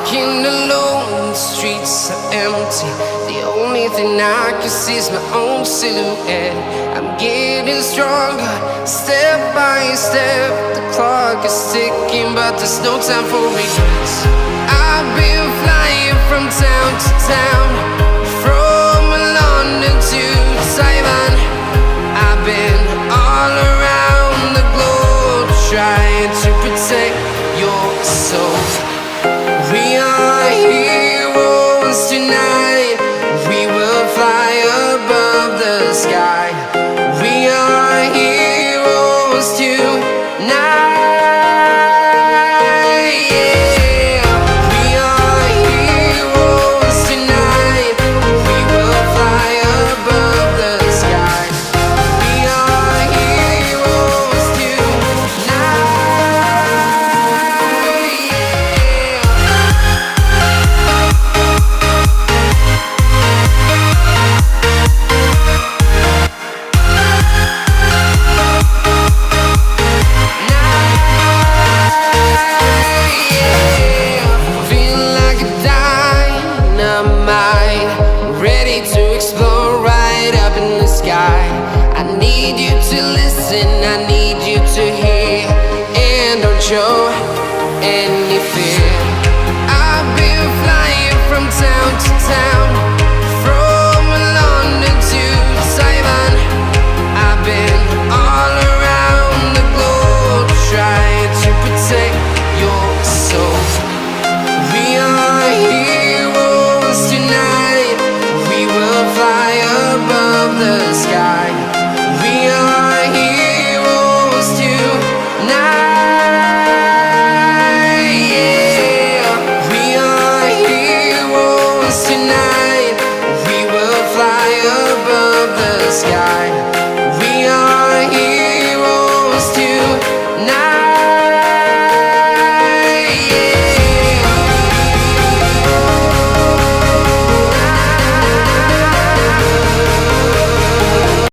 walking alone, the streets are empty. The only thing I can see is my own silhouette. I'm getting stronger, step by step. The clock is ticking, but there's no time for regrets. I've been flying from town to town, from London to Taiwan. I've been all around the globe, trying to protect your soul. We are heroes tonight. We will fly above the sky. We are heroes tonight. Yeah. We are heroes tonight. We will fly above the sky. We are heroes tonight. Feeling like a dynamite, ready to explode right up in the sky. I need you to listen, I need you to hear, and don't show any fear.